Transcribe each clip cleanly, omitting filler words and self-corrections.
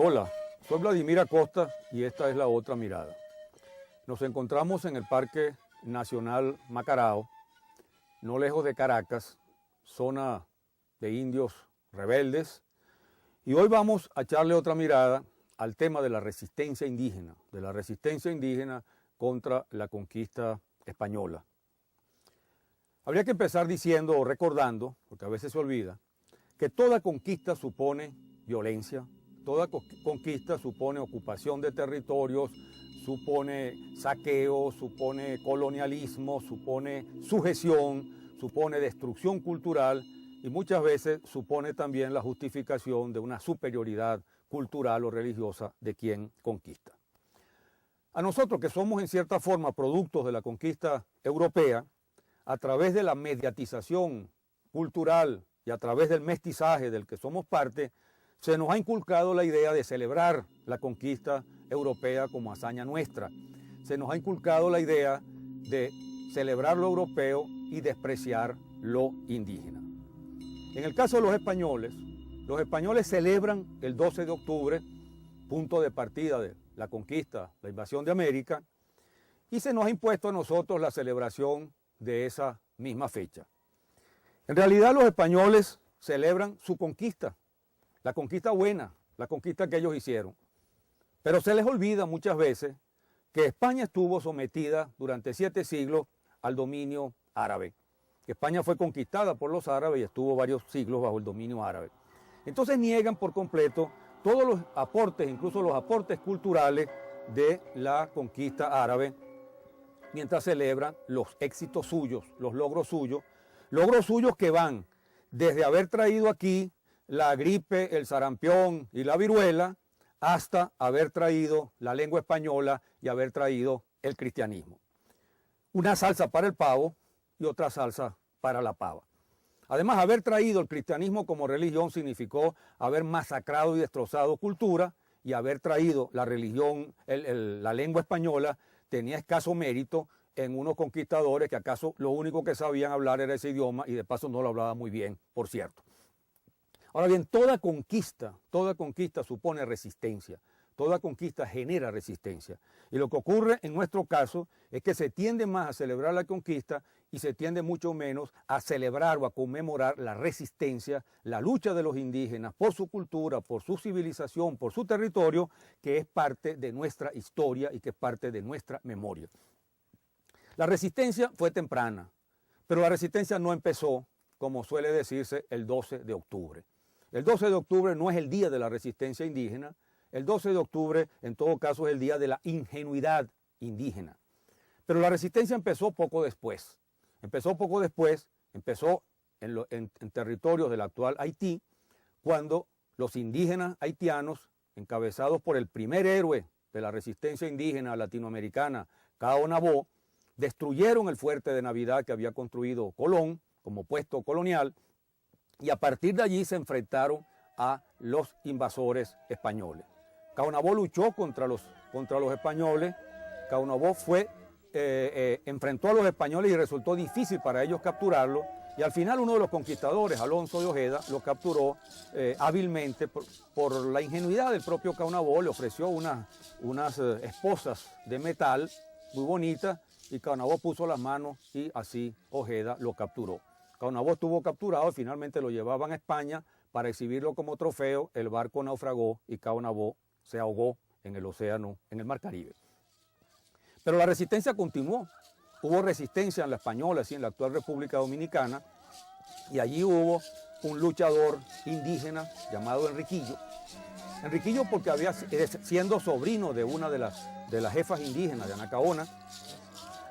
Hola, soy Vladimir Acosta y esta es La Otra Mirada. Nos encontramos en el Parque Nacional Macarao, no lejos de Caracas, zona de indios rebeldes, y hoy vamos a echarle otra mirada al tema de la resistencia indígena contra la conquista española. Habría que empezar diciendo o recordando, porque a veces se olvida, que toda conquista supone violencia, toda conquista supone ocupación de territorios, supone saqueo, supone colonialismo, supone sujeción, supone destrucción cultural y muchas veces supone también la justificación de una superioridad cultural o religiosa de quien conquista. A nosotros, que somos en cierta forma productos de la conquista europea, a través de la mediatización cultural y a través del mestizaje del que somos parte, se nos ha inculcado la idea de celebrar la conquista europea como hazaña nuestra. Se nos ha inculcado la idea de celebrar lo europeo y despreciar lo indígena. En el caso de los españoles celebran el 12 de octubre, punto de partida de la conquista, la invasión de América, y se nos ha impuesto a nosotros la celebración de esa misma fecha. En realidad los españoles celebran su conquista, la conquista buena, la conquista que ellos hicieron. Pero se les olvida muchas veces que España estuvo sometida durante 7 siglos al dominio árabe. Que España fue conquistada por los árabes y estuvo varios siglos bajo el dominio árabe. Entonces niegan por completo todos los aportes, incluso los aportes culturales de la conquista árabe, mientras celebran los éxitos suyos, los logros suyos que van desde haber traído aquí la gripe, el sarampión y la viruela, hasta haber traído la lengua española y haber traído el cristianismo. Una salsa para el pavo y otra salsa para la pava. Además, haber traído el cristianismo como religión significó haber masacrado y destrozado cultura, y haber traído la religión, la lengua española, tenía escaso mérito en unos conquistadores que acaso lo único que sabían hablar era ese idioma y de paso no lo hablaban muy bien, por cierto. Ahora bien, toda conquista supone resistencia, toda conquista genera resistencia. Y lo que ocurre en nuestro caso es que se tiende más a celebrar la conquista y se tiende mucho menos a celebrar o a conmemorar la resistencia, la lucha de los indígenas por su cultura, por su civilización, por su territorio, que es parte de nuestra historia y que es parte de nuestra memoria. La resistencia fue temprana, pero la resistencia no empezó, como suele decirse, el 12 de octubre. El 12 de octubre no es el día de la resistencia indígena, el 12 de octubre en todo caso es el día de la ingenuidad indígena. Pero la resistencia empezó poco después. Empezó en territorios del actual Haití, cuando los indígenas haitianos, encabezados por el primer héroe de la resistencia indígena latinoamericana, Cao Nabó, destruyeron el fuerte de Navidad que había construido Colón como puesto colonial, y a partir de allí se enfrentaron a los invasores españoles. Cao Nabó luchó contra los españoles. Cao Nabó enfrentó a los españoles y resultó difícil para ellos capturarlo, y al final uno de los conquistadores, Alonso de Ojeda, lo capturó hábilmente por la ingenuidad del propio Cao Nabó. Le ofreció unas esposas de metal muy bonitas y Cao Nabó puso las manos y así Ojeda lo capturó. Cao Nabó estuvo capturado y finalmente lo llevaban a España para exhibirlo como trofeo. El barco naufragó y Cao Nabó se ahogó en el océano, en el mar Caribe. Pero la resistencia continuó. Hubo resistencia en la Española, sí, en la actual República Dominicana, y allí hubo un luchador indígena llamado Enriquillo. Enriquillo porque siendo sobrino de una de las jefas indígenas de Anacaona,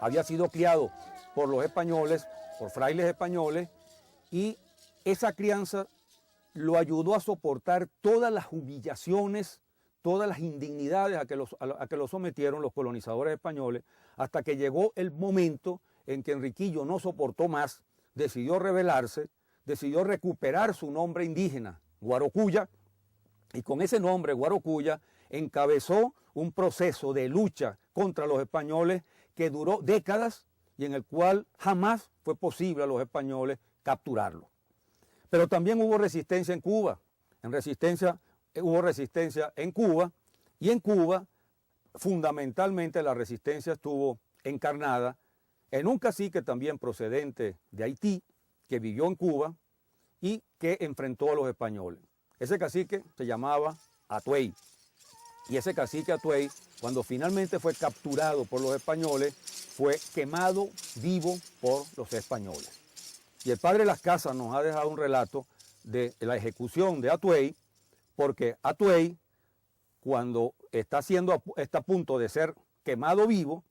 había sido criado por los españoles, por frailes españoles, y esa crianza lo ayudó a soportar todas las humillaciones, todas las indignidades a que lo sometieron los colonizadores españoles, hasta que llegó el momento en que Enriquillo no soportó más, decidió rebelarse, decidió recuperar su nombre indígena, Guarocuya, y con ese nombre, Guarocuya, encabezó un proceso de lucha contra los españoles que duró décadas y en el cual jamás fue posible a los españoles capturarlo. Pero también hubo resistencia en Cuba, hubo resistencia en Cuba, y en Cuba fundamentalmente la resistencia estuvo encarnada en un cacique también procedente de Haití, que vivió en Cuba y que enfrentó a los españoles. Ese cacique se llamaba Atuey, y ese cacique Atuey, cuando finalmente fue capturado por los españoles, fue quemado vivo por los españoles. Y el padre Las Casas nos ha dejado un relato de la ejecución de Atuey, porque Atuey, cuando está a punto de ser quemado vivo,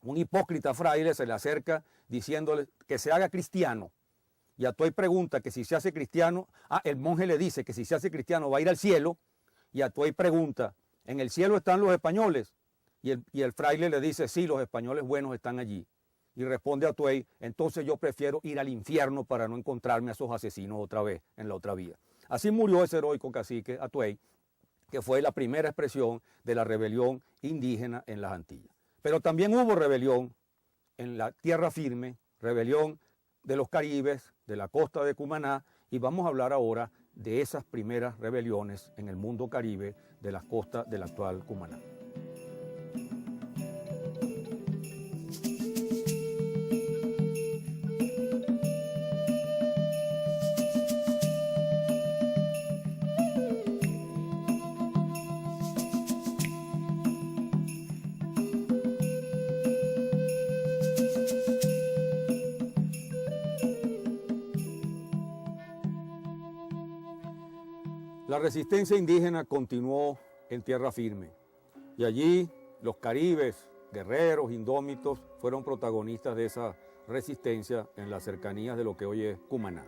un hipócrita fraile se le acerca diciéndole que se haga cristiano. Y Atuey pregunta que si se hace cristiano, el monje le dice que si se hace cristiano va a ir al cielo, y Atuey pregunta, ¿en el cielo están los españoles? Y el fraile le dice, sí, los españoles buenos están allí. Y responde Atuey, entonces yo prefiero ir al infierno para no encontrarme a esos asesinos otra vez en la otra vía. Así murió ese heroico cacique Atuey, que fue la primera expresión de la rebelión indígena en las Antillas. Pero también hubo rebelión en la tierra firme, rebelión de los caribes, de la costa de Cumaná, y vamos a hablar ahora de esas primeras rebeliones en el mundo caribe de las costas del actual Cumaná. La resistencia indígena continuó en tierra firme y allí los caribes, guerreros, indómitos, fueron protagonistas de esa resistencia en las cercanías de lo que hoy es Cumaná.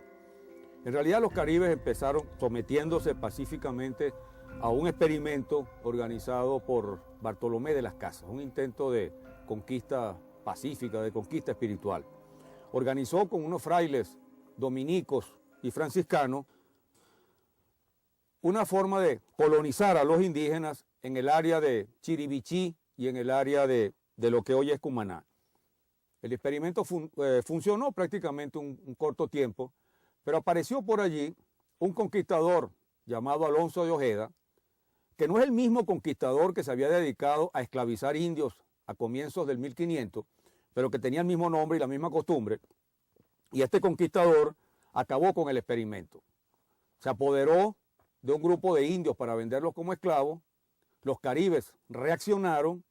En realidad los caribes empezaron sometiéndose pacíficamente a un experimento organizado por Bartolomé de las Casas, un intento de conquista pacífica, de conquista espiritual. Organizó con unos frailes dominicos y franciscanos una forma de colonizar a los indígenas en el área de Chiribichí y en el área de lo que hoy es Cumaná. El experimento funcionó prácticamente un corto tiempo, pero apareció por allí un conquistador llamado Alonso de Ojeda, que no es el mismo conquistador que se había dedicado a esclavizar indios a comienzos del 1500, pero que tenía el mismo nombre y la misma costumbre, y este conquistador acabó con el experimento. Se apoderó de un grupo de indios para venderlos como esclavos. Los caribes reaccionaron,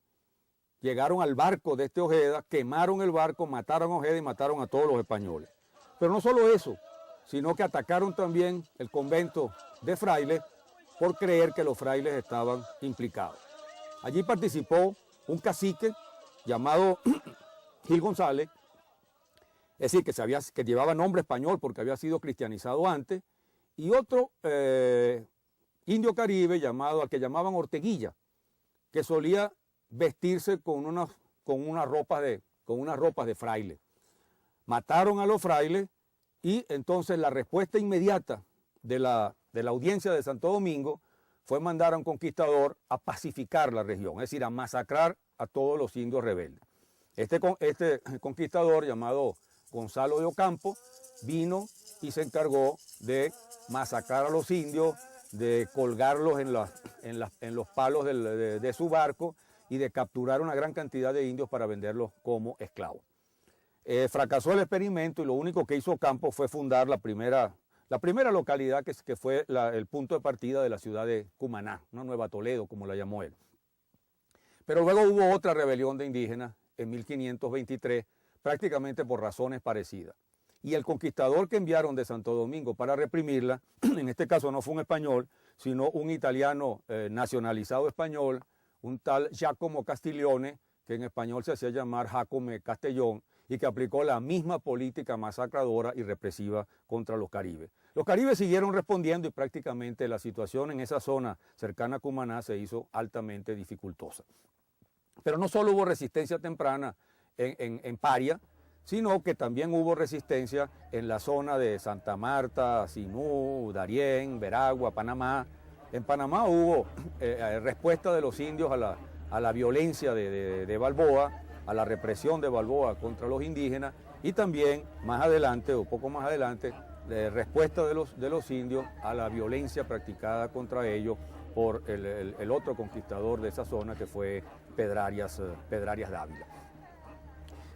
llegaron al barco de este Ojeda, quemaron el barco, mataron a Ojeda y mataron a todos los españoles. Pero no solo eso, sino que atacaron también el convento de frailes por creer que los frailes estaban implicados. Allí participó un cacique llamado Gil González, es decir, que llevaba nombre español porque había sido cristianizado antes, y otro indio caribe al que llamaban Orteguilla, que solía vestirse con unas ropas de fraile. Mataron a los frailes y entonces la respuesta inmediata de la audiencia de Santo Domingo fue mandar a un conquistador a pacificar la región, es decir, a masacrar a todos los indios rebeldes. Este conquistador llamado Gonzalo de Ocampo vino y se encargó de masacrar a los indios, de colgarlos en los palos de su barco y de capturar una gran cantidad de indios para venderlos como esclavos. Fracasó el experimento y lo único que hizo Ocampo fue fundar la primera localidad que fue el punto de partida de la ciudad de Cumaná, una Nueva Toledo, como la llamó él. Pero luego hubo otra rebelión de indígenas en 1523, prácticamente por razones parecidas. y el conquistador que enviaron de Santo Domingo para reprimirla, en este caso no fue un español, sino un italiano nacionalizado español, un tal Giacomo Castiglione, que en español se hacía llamar Jacome Castellón, y que aplicó la misma política masacradora y represiva contra los caribes. Los caribes siguieron respondiendo y prácticamente la situación en esa zona cercana a Cumaná se hizo altamente dificultosa. Pero no solo hubo resistencia temprana en Paria, sino que también hubo resistencia en la zona de Santa Marta, Sinú, Darién, Veragua, Panamá. En Panamá hubo respuesta de los indios a la violencia de Balboa, a la represión de Balboa contra los indígenas, y también más adelante, o poco más adelante, respuesta de los indios a la violencia practicada contra ellos por el otro conquistador de esa zona, que fue Pedrarias Dávila.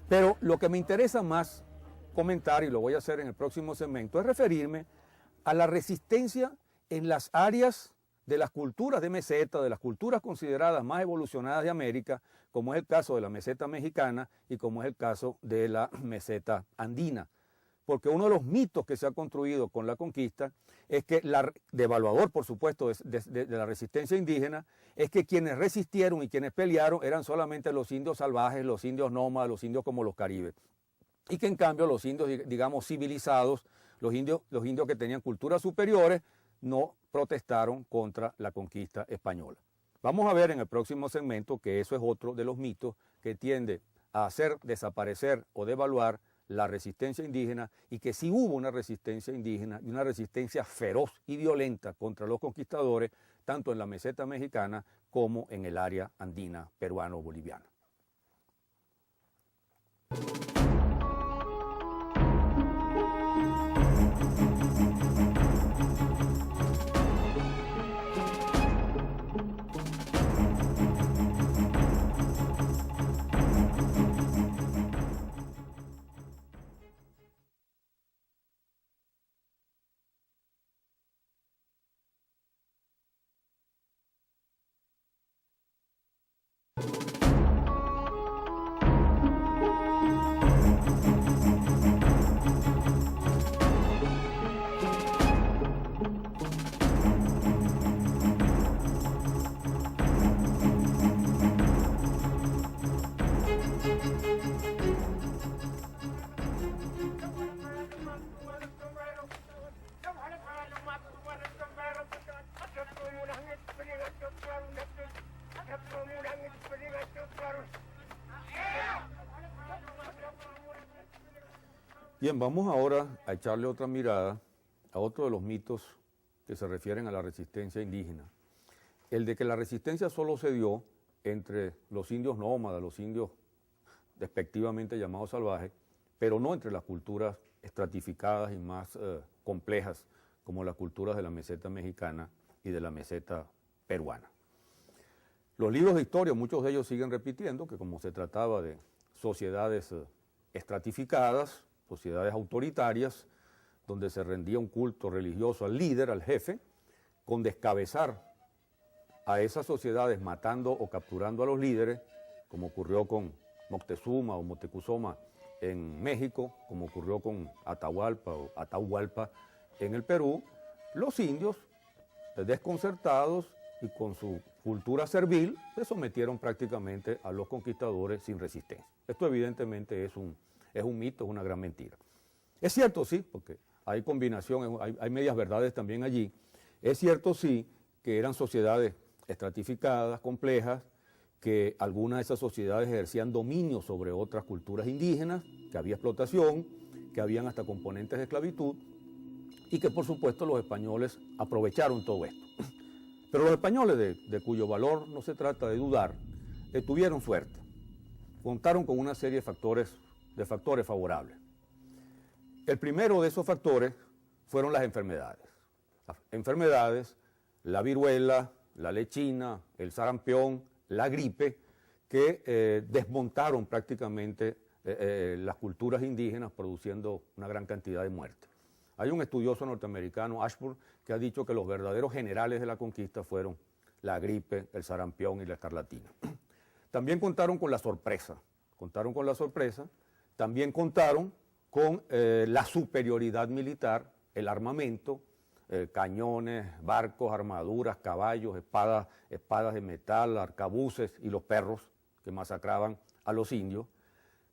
Pero lo que me interesa más comentar, y lo voy a hacer en el próximo segmento, es referirme a la resistencia en las áreas de las culturas de meseta, de las culturas consideradas más evolucionadas de América, como es el caso de la meseta mexicana y como es el caso de la meseta andina. Porque uno de los mitos que se ha construido con la conquista es que, devaluador por supuesto de la resistencia indígena, es que quienes resistieron y quienes pelearon eran solamente los indios salvajes, los indios nómadas, los indios como los caribes. Y que en cambio los indios, digamos, civilizados, los indios que tenían culturas superiores, no protestaron contra la conquista española. Vamos a ver en el próximo segmento que eso es otro de los mitos que tiende a hacer desaparecer o devaluar la resistencia indígena, y que sí hubo una resistencia indígena y una resistencia feroz y violenta contra los conquistadores, tanto en la meseta mexicana como en el área andina peruano-boliviana. Bien, vamos ahora a echarle otra mirada a otro de los mitos que se refieren a la resistencia indígena. El de que la resistencia solo se dio entre los indios nómadas, los indios despectivamente llamados salvajes, pero no entre las culturas estratificadas y más complejas, como las culturas de la meseta mexicana y de la meseta peruana. Los libros de historia, muchos de ellos siguen repitiendo que como se trataba de sociedades estratificadas, sociedades autoritarias, donde se rendía un culto religioso al líder, al jefe, con descabezar a esas sociedades matando o capturando a los líderes, como ocurrió con Moctezuma o Moctezuma en México, como ocurrió con Atahualpa o Atahualpa en el Perú, los indios, desconcertados y con su cultura servil, se sometieron prácticamente a los conquistadores sin resistencia. Esto evidentemente es un mito, es una gran mentira. Es cierto, sí, porque hay combinación, hay medias verdades también allí. Es cierto, sí, que eran sociedades estratificadas, complejas, que algunas de esas sociedades ejercían dominio sobre otras culturas indígenas, que había explotación, que habían hasta componentes de esclavitud, y que por supuesto los españoles aprovecharon todo esto. Pero los españoles, de cuyo valor no se trata de dudar, tuvieron suerte. Contaron con una serie de factores favorables. El primero de esos factores fueron las enfermedades. Las enfermedades, la viruela, la lechina, el sarampión, la gripe, que desmontaron prácticamente las culturas indígenas, produciendo una gran cantidad de muertes. Hay un estudioso norteamericano, Ashburn, que ha dicho que los verdaderos generales de la conquista fueron la gripe, el sarampión y la escarlatina. También contaron con la sorpresa. También contaron con la superioridad militar, el armamento, cañones, barcos, armaduras, caballos, espadas de metal, arcabuces y los perros que masacraban a los indios.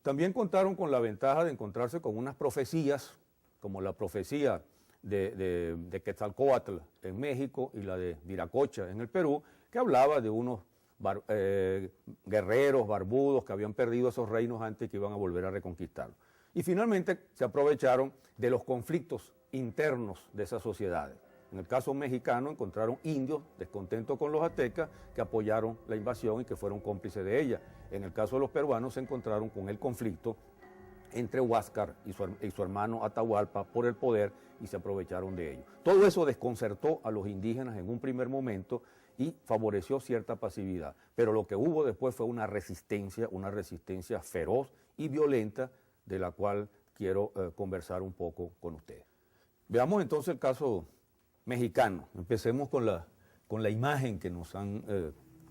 También contaron con la ventaja de encontrarse con unas profecías, como la profecía de Quetzalcóatl en México y la de Viracocha en el Perú, que hablaba de unos guerreros barbudos que habían perdido esos reinos antes y que iban a volver a reconquistarlos. Y finalmente se aprovecharon de los conflictos internos de esas sociedades. En el caso mexicano encontraron indios descontentos con los aztecas que apoyaron la invasión y que fueron cómplices de ella. En el caso de los peruanos se encontraron con el conflicto entre Huáscar y su hermano Atahualpa por el poder y se aprovecharon de ello. Todo eso desconcertó a los indígenas en un primer momento y favoreció cierta pasividad. Pero lo que hubo después fue una resistencia feroz y violenta de la cual quiero conversar un poco con ustedes. Veamos entonces el caso mexicano. Empecemos con la imagen que nos han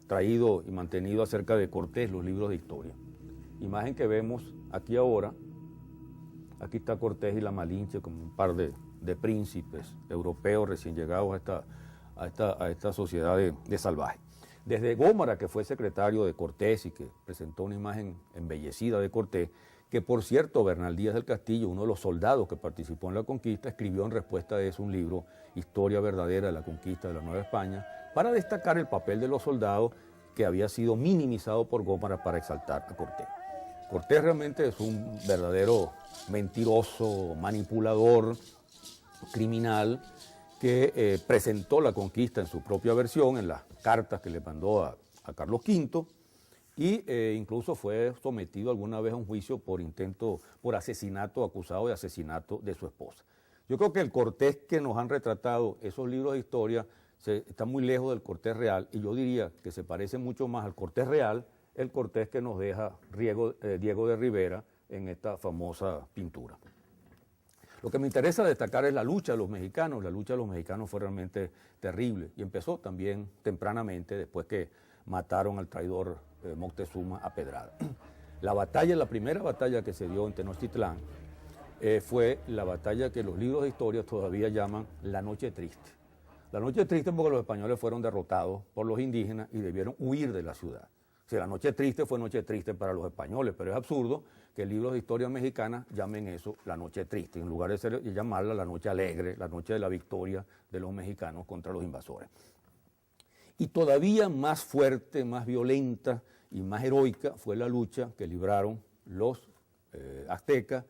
traído y mantenido acerca de Cortés, los libros de historia. Imagen que vemos aquí ahora. Aquí está Cortés y la Malinche como un par de príncipes europeos recién llegados a esta sociedad de salvajes. Desde Gómara, que fue secretario de Cortés y que presentó una imagen embellecida de Cortés, que por cierto Bernal Díaz del Castillo, uno de los soldados que participó en la conquista, escribió en respuesta a eso un libro, Historia verdadera de la conquista de la Nueva España, para destacar el papel de los soldados que había sido minimizado por Gómara para exaltar a Cortés. Cortés realmente es un verdadero mentiroso, manipulador, criminal, que presentó la conquista en su propia versión, en las cartas que le mandó a Carlos V, y incluso fue sometido alguna vez a un juicio por asesinato, acusado de asesinato de su esposa. Yo creo que el Cortés que nos han retratado esos libros de historia está muy lejos del Cortés real, y yo diría que se parece mucho más al Cortés real el Cortés que nos deja Diego de Rivera en esta famosa pintura. Lo que me interesa destacar es la lucha de los mexicanos. La lucha de los mexicanos fue realmente terrible y empezó también tempranamente después que mataron al traidor Moctezuma a pedrada. La primera batalla que se dio en Tenochtitlán fue la batalla que los libros de historia todavía llaman la Noche Triste. La Noche Triste porque los españoles fueron derrotados por los indígenas y debieron huir de la ciudad. O sea, la Noche Triste fue Noche Triste para los españoles, pero es absurdo que libros de historia mexicana llamen eso la Noche Triste, en lugar de llamarla la Noche Alegre, la noche de la victoria de los mexicanos contra los invasores. Y todavía más fuerte, más violenta y más heroica fue la lucha que libraron los aztecas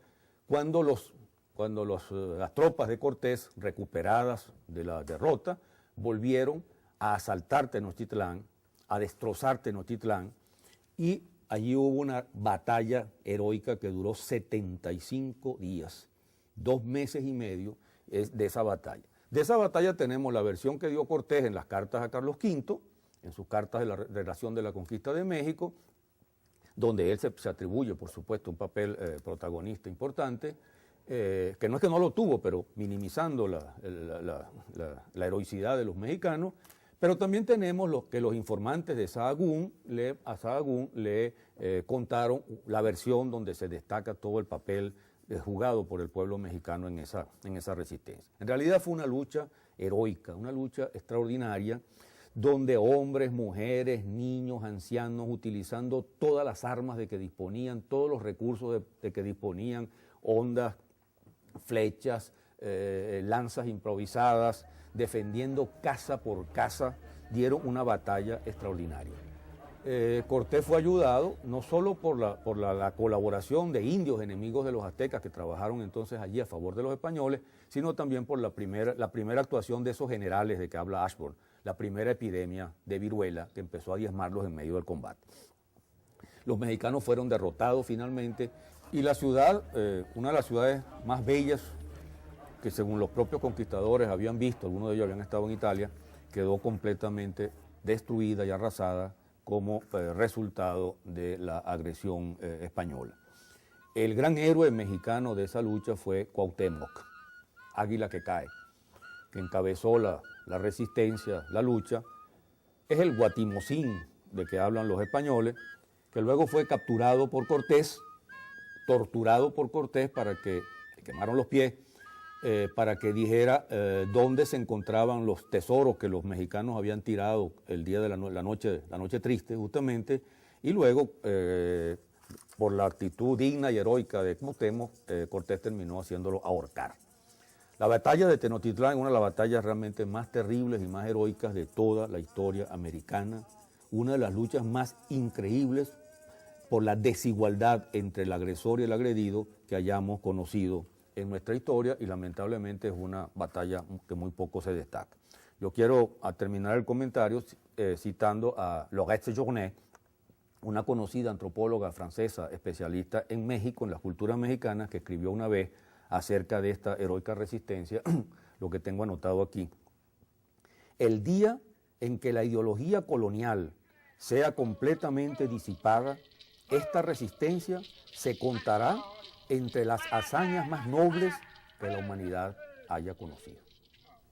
cuando las tropas de Cortés, recuperadas de la derrota, volvieron a asaltar Tenochtitlán, a destrozar Tenochtitlán, y allí hubo una batalla heroica que duró 75 días, 2 meses y medio de esa batalla. De esa batalla tenemos la versión que dio Cortés en las cartas a Carlos V, en sus cartas de la relación de la conquista de México, donde él se atribuye, por supuesto, un papel protagonista importante, que no es que no lo tuvo, pero minimizando la heroicidad de los mexicanos. Pero también tenemos que los informantes de Sahagún le contaron la versión donde se destaca todo el papel jugado por el pueblo mexicano en esa resistencia. En realidad fue una lucha heroica, una lucha extraordinaria, donde hombres, mujeres, niños, ancianos, utilizando todas las armas de que disponían, todos los recursos de que disponían, hondas, flechas, lanzas improvisadas, defendiendo casa por casa, dieron una batalla extraordinaria. Cortés fue ayudado no solo por la colaboración de indios enemigos de los aztecas que trabajaron entonces allí a favor de los españoles, sino también por la primera actuación de esos generales de que habla Ashburn, la primera epidemia de viruela que empezó a diezmarlos en medio del combate. Los mexicanos fueron derrotados finalmente y la ciudad, una de las ciudades más bellas que según los propios conquistadores habían visto, algunos de ellos habían estado en Italia, quedó completamente destruida y arrasada como resultado de la agresión española. El gran héroe mexicano de esa lucha fue Cuauhtémoc, Águila que cae, que encabezó la resistencia, la lucha. Es el Guatimozín de que hablan los españoles, que luego fue capturado por Cortés torturado por Cortés para que le quemaron los pies, para que dijera dónde se encontraban los tesoros que los mexicanos habían tirado el día de la noche triste justamente, y luego por la actitud digna y heroica de Cuauhtémoc, Cortés terminó haciéndolo ahorcar. La batalla de Tenochtitlán es una de las batallas realmente más terribles y más heroicas de toda la historia americana, una de las luchas más increíbles por la desigualdad entre el agresor y el agredido que hayamos conocido en nuestra historia, y lamentablemente es una batalla que muy poco se destaca. Yo quiero terminar el comentario citando a Laurette Séjourné, una conocida antropóloga francesa especialista en México, en las culturas mexicanas, que escribió una vez acerca de esta heroica resistencia, lo que tengo anotado aquí. El día en que la ideología colonial sea completamente disipada, esta resistencia se contará entre las hazañas más nobles que la humanidad haya conocido.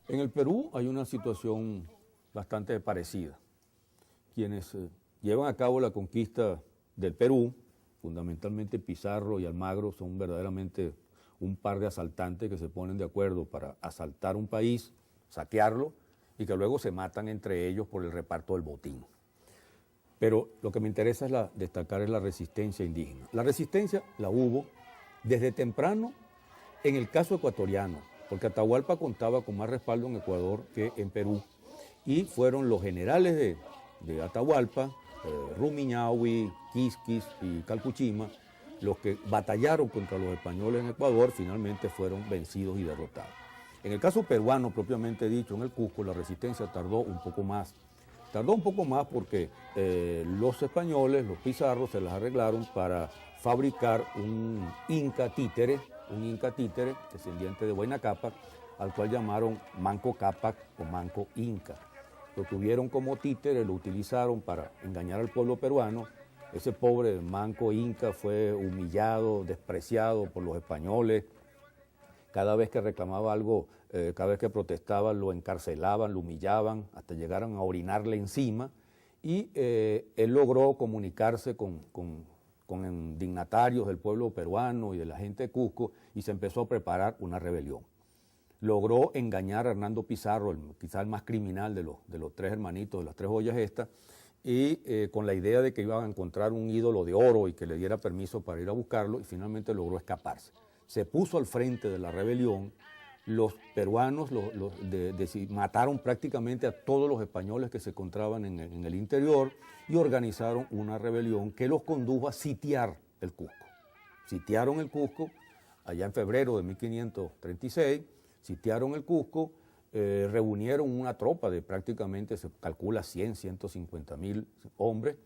En el Perú hay una situación bastante parecida. Quienes llevan a cabo la conquista del Perú, fundamentalmente Pizarro y Almagro, son verdaderamente un par de asaltantes que se ponen de acuerdo para asaltar un país, saquearlo, y que luego se matan entre ellos por el reparto del botín. Pero lo que me interesa destacar es la resistencia indígena. La resistencia la hubo desde temprano en el caso ecuatoriano, porque Atahualpa contaba con más respaldo en Ecuador que en Perú, y fueron los generales de Atahualpa, Rumiñahui, Quisquis y Calpuchima, los que batallaron contra los españoles en Ecuador, finalmente fueron vencidos y derrotados. En el caso peruano, propiamente dicho, en el Cusco, la resistencia tardó un poco más. Tardó un poco más porque los españoles, los pizarros, se las arreglaron para fabricar un inca títere, descendiente de Huayna Cápac, al cual llamaron Manco Cápac o Manco Inca. Lo tuvieron como títere, lo utilizaron para engañar al pueblo peruano. Ese pobre Manco Inca fue humillado, despreciado por los españoles. Cada vez que reclamaba algo, cada vez que protestaba, lo encarcelaban, lo humillaban, hasta llegaron a orinarle encima. Y él logró comunicarse con dignatarios del pueblo peruano y de la gente de Cusco, y se empezó a preparar una rebelión. Logró engañar a Hernando Pizarro, quizá el más criminal de los tres hermanitos, de las tres joyas estas, y con la idea de que iban a encontrar un ídolo de oro y que le diera permiso para ir a buscarlo, y finalmente logró escaparse. Se puso al frente de la rebelión. Los peruanos mataron prácticamente a todos los españoles que se encontraban en el interior, y organizaron una rebelión que los condujo a sitiar el Cusco. Sitiaron el Cusco allá en febrero de 1536, sitiaron el Cusco, reunieron una tropa de prácticamente, se calcula 150.000 hombres.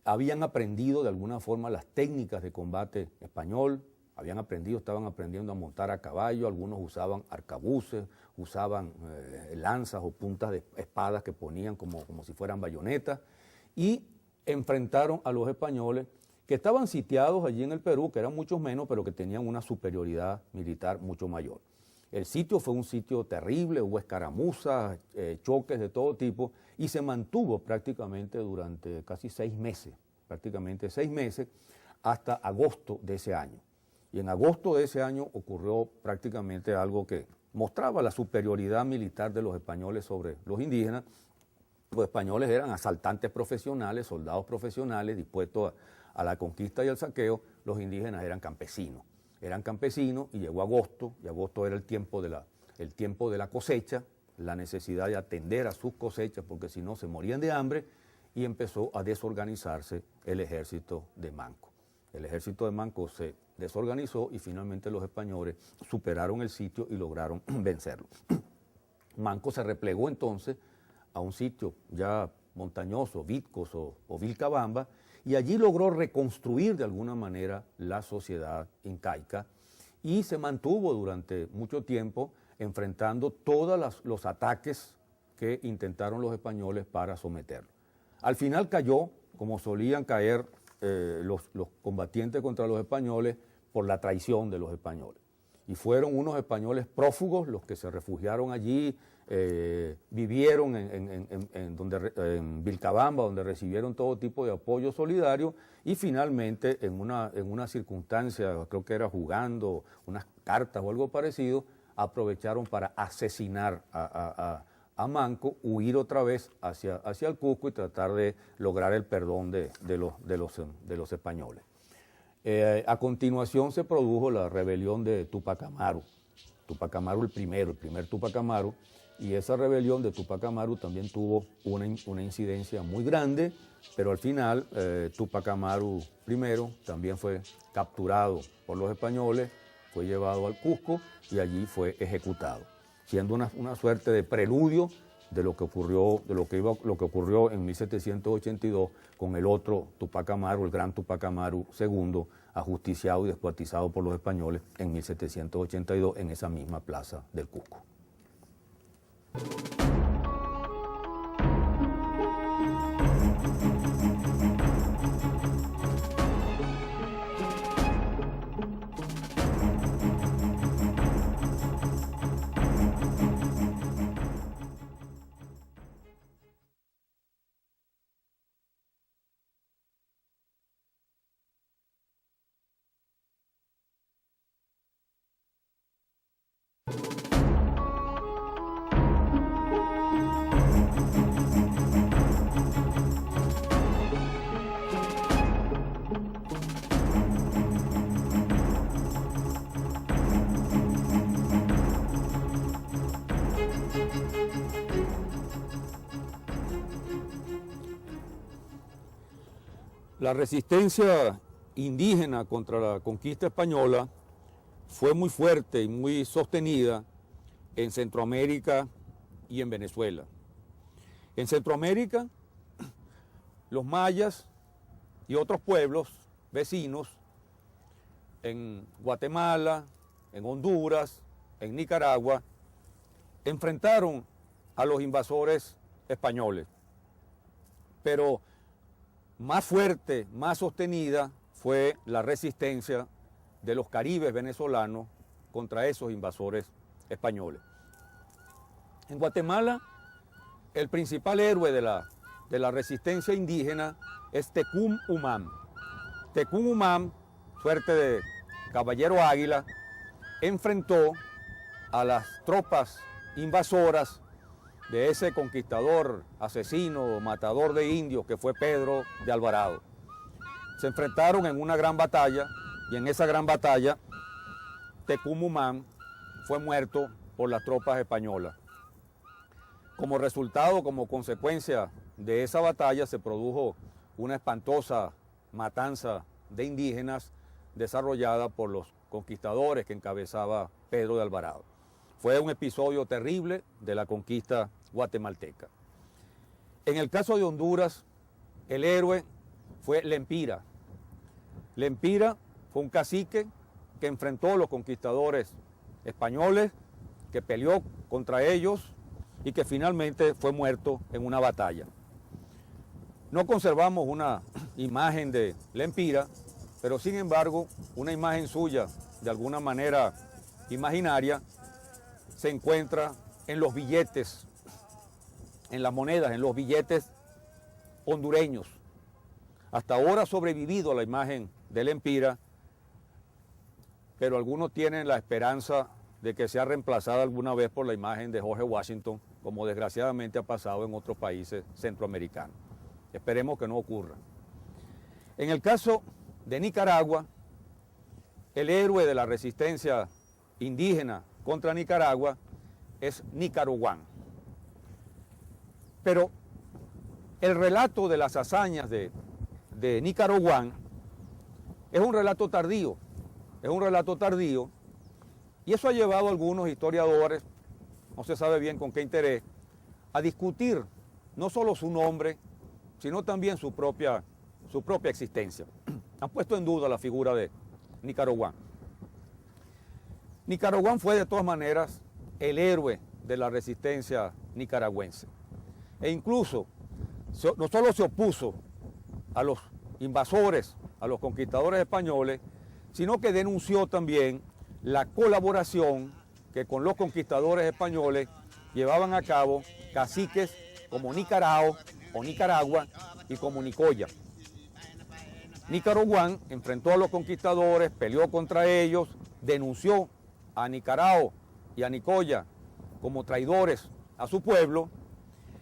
Habían aprendido de alguna forma las técnicas de combate español, estaban aprendiendo a montar a caballo, algunos usaban arcabuces, usaban lanzas o puntas de espadas que ponían como si fueran bayonetas, y enfrentaron a los españoles que estaban sitiados allí en el Perú, que eran muchos menos, pero que tenían una superioridad militar mucho mayor. El sitio fue un sitio terrible, hubo escaramuzas, choques de todo tipo, y se mantuvo prácticamente durante casi 6 meses, hasta agosto de ese año. Y en agosto de ese año ocurrió prácticamente algo que mostraba la superioridad militar de los españoles sobre los indígenas. Los españoles eran asaltantes profesionales, soldados profesionales dispuestos a la conquista y al saqueo. Los indígenas eran campesinos. Y llegó agosto, y agosto era el tiempo de la cosecha, la necesidad de atender a sus cosechas, porque si no se morían de hambre, y empezó a desorganizarse el ejército de Manco. El ejército de Manco se desorganizó, y finalmente los españoles superaron el sitio y lograron vencerlo. Manco se replegó entonces a un sitio ya montañoso, Vitcos o Vilcabamba, y allí logró reconstruir de alguna manera la sociedad incaica, y se mantuvo durante mucho tiempo enfrentando todos los ataques que intentaron los españoles para someterlo. Al final cayó, como solían caer los combatientes contra los españoles, por la traición de los españoles. y fueron unos españoles prófugos los que se refugiaron allí, vivieron en Vilcabamba, donde recibieron todo tipo de apoyo solidario, y finalmente en una circunstancia, creo que era jugando unas cartas o algo parecido, aprovecharon para asesinar a Manco, huir otra vez hacia el Cusco y tratar de lograr el perdón de los españoles. A continuación se produjo la rebelión de Tupac Amaru el primer Tupac Amaru, y esa rebelión de Tupac Amaru también tuvo una incidencia muy grande, pero al final Tupac Amaru I también fue capturado por los españoles, fue llevado al Cusco y allí fue ejecutado, siendo una suerte de preludio de lo que ocurrió en 1782 con el otro Tupac Amaru, el gran Tupac Amaru II, ajusticiado y descuartizado por los españoles en 1782 en esa misma plaza del Cusco. La resistencia indígena contra la conquista española fue muy fuerte y muy sostenida en Centroamérica y en Venezuela. En Centroamérica, los mayas y otros pueblos vecinos, en Guatemala, en Honduras, en Nicaragua, enfrentaron a los invasores españoles. Pero más fuerte, más sostenida fue la resistencia de los caribes venezolanos contra esos invasores españoles. En Guatemala, el principal héroe de la resistencia indígena es Tecún Umam. Tecún Umam, suerte de caballero águila, enfrentó a las tropas invasoras de ese conquistador, asesino, matador de indios que fue Pedro de Alvarado. Se enfrentaron en una gran batalla y en esa gran batalla Tecún Umam fue muerto por las tropas españolas. Como resultado, como consecuencia de esa batalla se produjo una espantosa matanza de indígenas desarrollada por los conquistadores que encabezaba Pedro de Alvarado. Fue un episodio terrible de la conquista guatemalteca. En el caso de Honduras, el héroe fue Lempira. Lempira fue un cacique que enfrentó a los conquistadores españoles, que peleó contra ellos y que finalmente fue muerto en una batalla. No conservamos una imagen de Lempira, pero sin embargo, una imagen suya, de alguna manera imaginaria, se encuentra en los billetes, en las monedas, en los billetes hondureños. Hasta ahora ha sobrevivido la imagen de Lempira, pero algunos tienen la esperanza de que sea reemplazada alguna vez por la imagen de George Washington, como desgraciadamente ha pasado en otros países centroamericanos. Esperemos que no ocurra. En el caso de Nicaragua, el héroe de la resistencia indígena contra Nicaragua es Nicaragüán. Pero el relato de las hazañas de Nicaragüán es un relato tardío, y eso ha llevado a algunos historiadores, no se sabe bien con qué interés, a discutir no solo su nombre, sino también su propia existencia. Han puesto en duda la figura de Nicaragüán. Nicaragüán fue de todas maneras el héroe de la resistencia nicaragüense. E incluso no solo se opuso a los invasores, a los conquistadores españoles, sino que denunció también la colaboración que con los conquistadores españoles llevaban a cabo caciques como Nicarao o Nicaragua y como Nicoya. Nicaragüán enfrentó a los conquistadores, peleó contra ellos, denunció a Nicarao y a Nicoya como traidores a su pueblo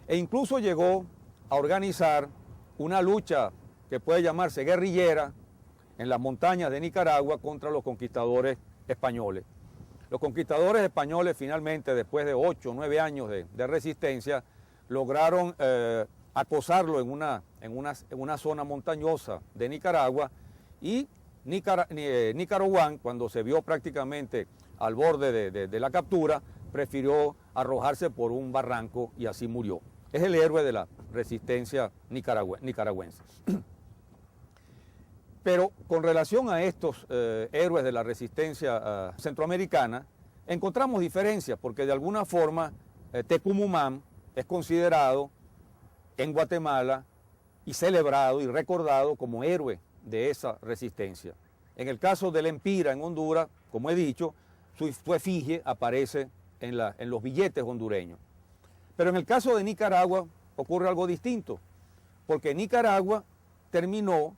e incluso llegó a organizar una lucha que puede llamarse guerrillera en las montañas de Nicaragua contra los conquistadores españoles. Los conquistadores españoles finalmente, después de 8 o 9 años de resistencia, lograron acosarlo en una zona montañosa de Nicaragua y Nicaragüán, cuando se vio prácticamente al borde de la captura, prefirió arrojarse por un barranco y así murió. Es el héroe de la resistencia nicaragüense. Pero con relación a estos héroes de la resistencia centroamericana, encontramos diferencias, porque de alguna forma Tecumumán es considerado en Guatemala y celebrado y recordado como héroe de esa resistencia. En el caso del Empira en Honduras, como he dicho, su efigie aparece en los billetes hondureños. Pero en el caso de Nicaragua ocurre algo distinto, porque Nicaragua terminó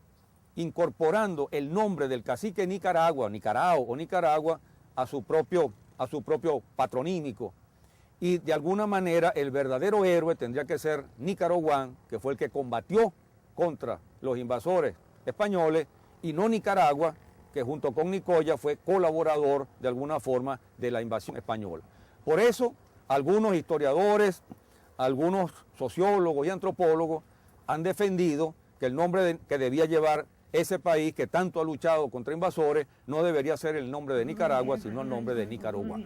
incorporando el nombre del cacique Nicaragua, Nicarao o Nicaragua, a su propio patronímico. Y de alguna manera el verdadero héroe tendría que ser Nicaragüán, que fue el que combatió contra los invasores españoles, y no Nicaragua, que junto con Nicoya fue colaborador de alguna forma de la invasión española. Por eso algunos historiadores, algunos sociólogos y antropólogos han defendido que el nombre que debía llevar ese país que tanto ha luchado contra invasores no debería ser el nombre de Nicaragua, sino el nombre de Nicaragua.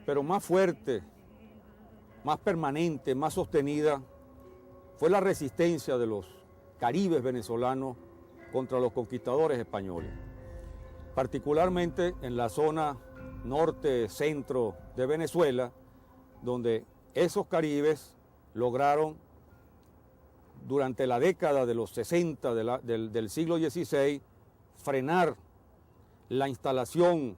Pero más fuerte, más permanente, más sostenida, fue la resistencia de los caribes venezolanos contra los conquistadores españoles, particularmente en la zona norte-centro de Venezuela, donde esos caribes lograron durante la década de los 60 del siglo XVI frenar la instalación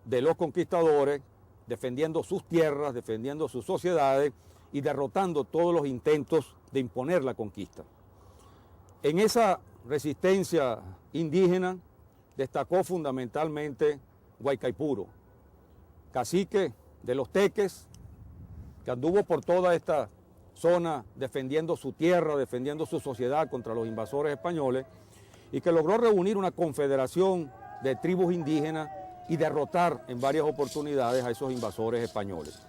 de los conquistadores, defendiendo sus tierras, defendiendo sus sociedades y derrotando todos los intentos de imponer la conquista. En esa resistencia indígena destacó fundamentalmente Guaycaipuro, cacique de los Teques, que anduvo por toda esta zona defendiendo su tierra, defendiendo su sociedad contra los invasores españoles, y que logró reunir una confederación de tribus indígenas y derrotar en varias oportunidades a esos invasores españoles.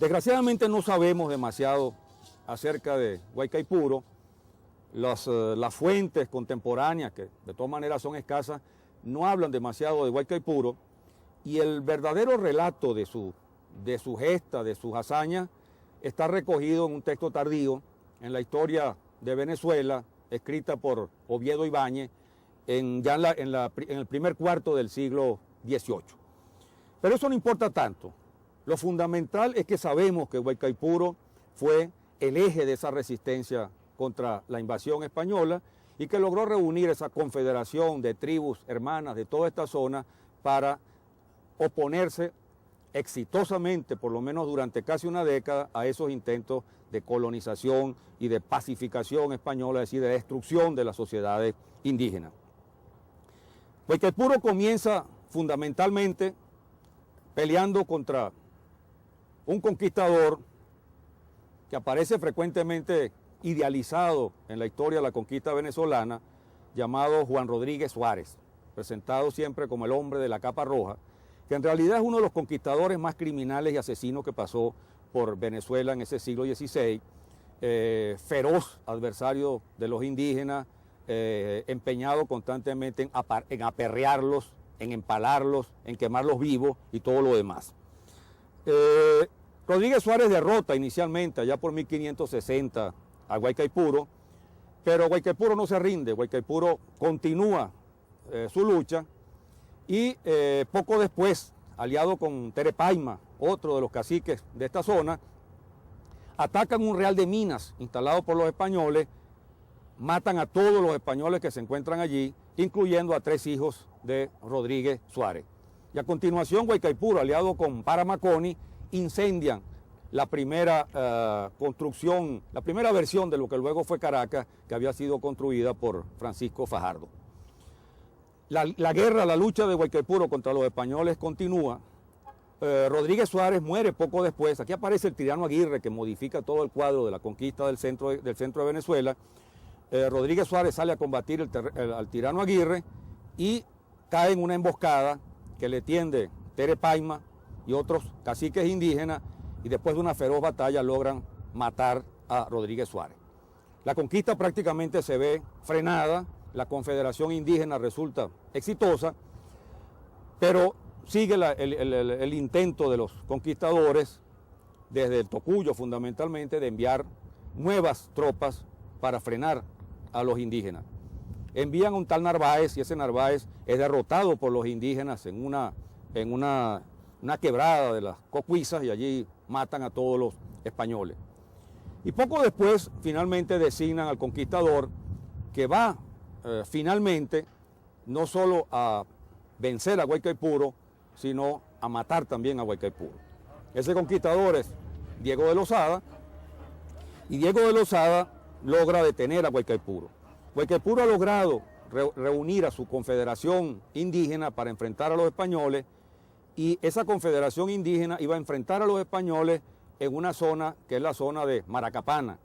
Desgraciadamente no sabemos demasiado acerca de Guaycaipuro. Las fuentes contemporáneas, que de todas maneras son escasas, no hablan demasiado de Guaycaipuro, y el verdadero relato de su gesta, de sus hazañas, está recogido en un texto tardío en la historia de Venezuela, escrita por Oviedo Ibáñez, en el primer cuarto del siglo XVIII. Pero eso no importa tanto. Lo fundamental es que sabemos que Guaycaipuro fue el eje de esa resistencia contra la invasión española y que logró reunir esa confederación de tribus hermanas de toda esta zona para oponerse exitosamente, por lo menos durante casi una década, a esos intentos de colonización y de pacificación española, es decir, de destrucción de las sociedades indígenas. Guaycaipuro comienza fundamentalmente peleando contra un conquistador que aparece frecuentemente idealizado en la historia de la conquista venezolana, llamado Juan Rodríguez Suárez, presentado siempre como el hombre de la capa roja, que en realidad es uno de los conquistadores más criminales y asesinos que pasó por Venezuela en ese siglo XVI, feroz adversario de los indígenas, empeñado constantemente en aperrearlos, en empalarlos, en quemarlos vivos y todo lo demás. Rodríguez Suárez derrota inicialmente, allá por 1560, a Guaycaipuro, pero Guaycaipuro no se rinde, Guaycaipuro continúa su lucha y poco después, aliado con Terepaima, otro de los caciques de esta zona, atacan un real de minas instalado por los españoles, matan a todos los españoles que se encuentran allí, incluyendo a 3 hijos de Rodríguez Suárez. Y a continuación, Guaycaipuro, aliado con Paramaconi, incendian la primera construcción, la primera versión de lo que luego fue Caracas, que había sido construida por Francisco Fajardo. La guerra, la lucha de Guaycaipuro contra los españoles continúa. Rodríguez Suárez muere poco después. Aquí aparece el tirano Aguirre, que modifica todo el cuadro de la conquista del centro de Venezuela. Rodríguez Suárez sale a combatir al tirano Aguirre y cae en una emboscada que le tiende Terepaima y otros caciques indígenas, y después de una feroz batalla logran matar a Rodríguez Suárez. La conquista prácticamente se ve frenada, la confederación indígena resulta exitosa, pero sigue el intento de los conquistadores, desde el Tocuyo fundamentalmente, de enviar nuevas tropas para frenar a los indígenas. Envían a un tal Narváez, y ese Narváez es derrotado por los indígenas en una quebrada de las Cocuizas, y allí matan a todos los españoles. Y poco después finalmente designan al conquistador, que va finalmente no solo a vencer a Guaycaipuro, sino a matar también a Guaycaipuro. Ese conquistador es Diego de Lozada, y Diego de Lozada logra detener a Guaycaipuro. Guaycaipuro ha logrado reunir a su confederación indígena para enfrentar a los españoles, y esa confederación indígena iba a enfrentar a los españoles en una zona que es la zona de Maracapana.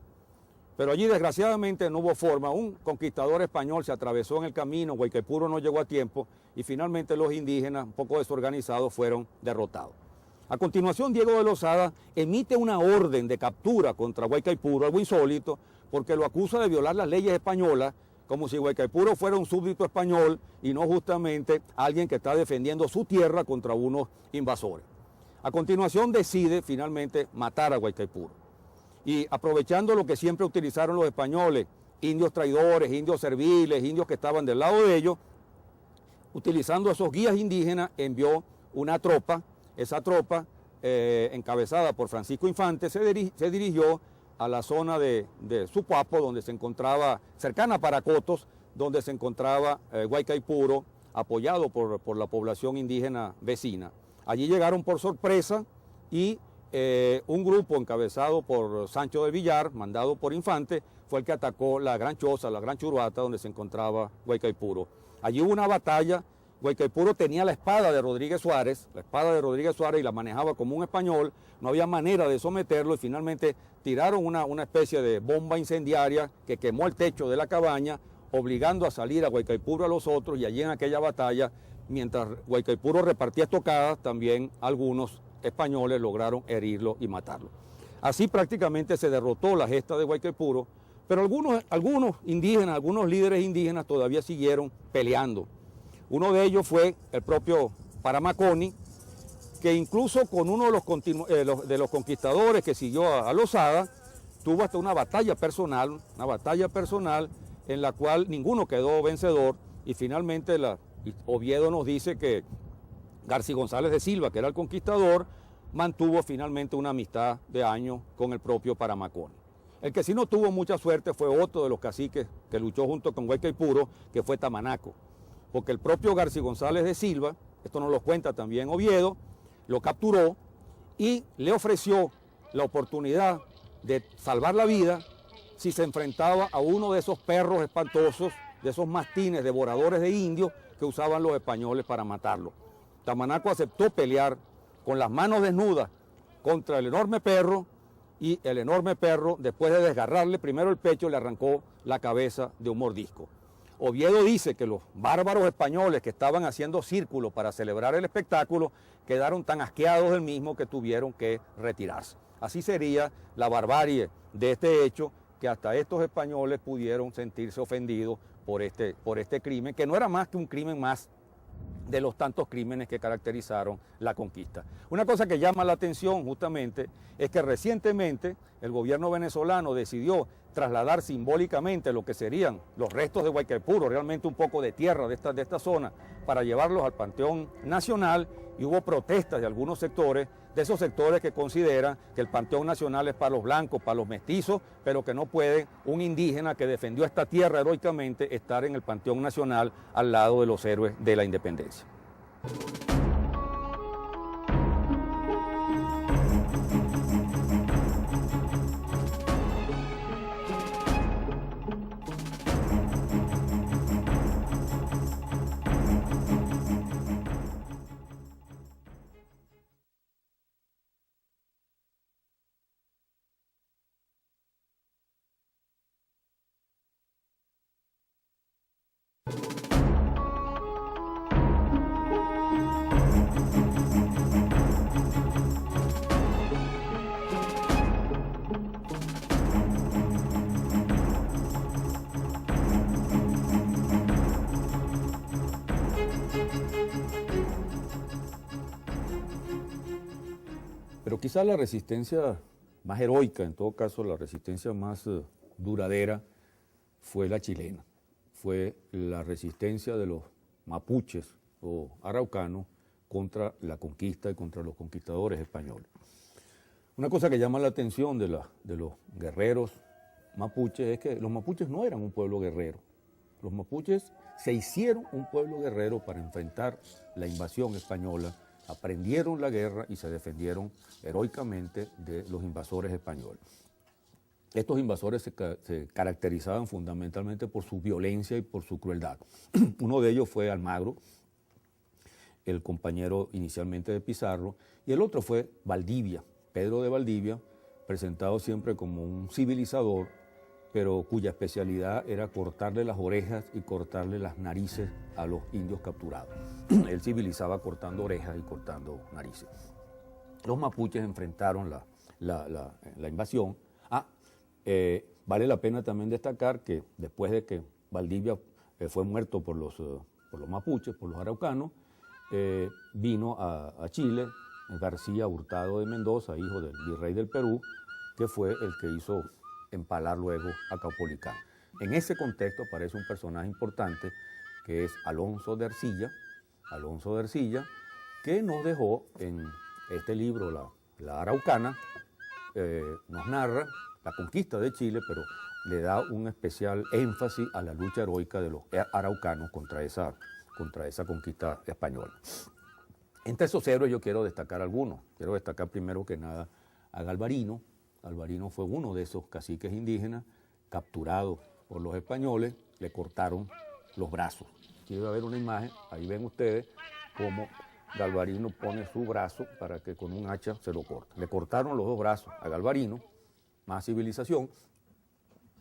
Pero allí desgraciadamente no hubo forma, un conquistador español se atravesó en el camino, Guaycaipuro no llegó a tiempo y finalmente los indígenas, un poco desorganizados, fueron derrotados. A continuación, Diego de Lozada emite una orden de captura contra Guaycaipuro, algo insólito, porque lo acusa de violar las leyes españolas, como si Guaycaipuro fuera un súbdito español y no justamente alguien que está defendiendo su tierra contra unos invasores. A continuación decide finalmente matar a Guaycaipuro. Y aprovechando lo que siempre utilizaron los españoles, indios traidores, indios serviles, indios que estaban del lado de ellos, utilizando esos guías indígenas, envió una tropa. Esa tropa, encabezada por Francisco Infante, se dirigió a la zona de Supapo, donde se encontraba, cercana a Paracotos, donde se encontraba Guaycaipuro, apoyado por la población indígena vecina. Allí llegaron por sorpresa y un grupo encabezado por Sancho del Villar, mandado por Infante, fue el que atacó la Gran Choza, la Gran Churuata, donde se encontraba Guaycaipuro. Allí hubo una batalla. Guaycaipuro tenía la espada de Rodríguez Suárez, y la manejaba como un español, no había manera de someterlo y finalmente tiraron una especie de bomba incendiaria que quemó el techo de la cabaña, obligando a salir a Guaycaipuro a los otros, y allí en aquella batalla, mientras Guaycaipuro repartía estocadas, también algunos españoles lograron herirlo y matarlo. Así prácticamente se derrotó la gesta de Guaycaipuro, pero algunos indígenas, algunos líderes indígenas todavía siguieron peleando. Uno de ellos fue el propio Paramaconi, que incluso con uno de los conquistadores que siguió a Lozada, tuvo hasta una batalla personal en la cual ninguno quedó vencedor, y finalmente Oviedo nos dice que Garcí González de Silva, que era el conquistador, mantuvo finalmente una amistad de años con el propio Paramaconi. El que sí no tuvo mucha suerte fue otro de los caciques que luchó junto con Guaycaipuro, que fue Tamanaco, porque el propio Garcí González de Silva, esto nos lo cuenta también Oviedo, lo capturó y le ofreció la oportunidad de salvar la vida si se enfrentaba a uno de esos perros espantosos, de esos mastines devoradores de indios que usaban los españoles para matarlo. Tamanaco aceptó pelear con las manos desnudas contra el enorme perro, y el enorme perro, después de desgarrarle primero el pecho, le arrancó la cabeza de un mordisco. Oviedo dice que los bárbaros españoles que estaban haciendo círculos para celebrar el espectáculo quedaron tan asqueados del mismo que tuvieron que retirarse. Así sería la barbarie de este hecho, que hasta estos españoles pudieron sentirse ofendidos por este crimen, que no era más que un crimen más de los tantos crímenes que caracterizaron la conquista. Una cosa que llama la atención justamente es que recientemente el gobierno venezolano decidió trasladar simbólicamente lo que serían los restos de Guaycaipuro, realmente un poco de tierra de esta zona, para llevarlos al Panteón Nacional, y hubo protestas de algunos sectores, de esos sectores que consideran que el Panteón Nacional es para los blancos, para los mestizos, pero que no puede un indígena que defendió esta tierra heroicamente estar en el Panteón Nacional al lado de los héroes de la independencia. Pero quizás la resistencia más heroica, en todo caso la resistencia más duradera, fue la chilena. Fue la resistencia de los mapuches o araucanos contra la conquista y contra los conquistadores españoles. Una cosa que llama la atención de los guerreros mapuches es que los mapuches no eran un pueblo guerrero. Los mapuches se hicieron un pueblo guerrero para enfrentar la invasión española, aprendieron la guerra y se defendieron heroicamente de los invasores españoles. Estos invasores se caracterizaban fundamentalmente por su violencia y por su crueldad. Uno de ellos fue Almagro, el compañero inicialmente de Pizarro, y el otro fue Valdivia, Pedro de Valdivia, presentado siempre como un civilizador, pero cuya especialidad era cortarle las orejas y cortarle las narices a los indios capturados. Él civilizaba cortando orejas y cortando narices. Los mapuches enfrentaron la invasión. Vale la pena también destacar que después de que Valdivia fue muerto por los mapuches, por los araucanos, vino a Chile García Hurtado de Mendoza, hijo del virrey del Perú, que fue el que hizo empalar luego a Caupolicán. En ese contexto aparece un personaje importante que es Alonso de Ercilla, que nos dejó en este libro, La Araucana, nos narra la conquista de Chile, pero le da un especial énfasis a la lucha heroica de los araucanos contra esa conquista española. Entre esos héroes yo quiero destacar algunos. Quiero destacar primero que nada a Galvarino. Galvarino fue uno de esos caciques indígenas capturados por los españoles, le cortaron los brazos. Aquí va a ver una imagen, ahí ven ustedes cómo Galvarino pone su brazo para que con un hacha se lo corte. Le cortaron los dos brazos a Galvarino, más civilización,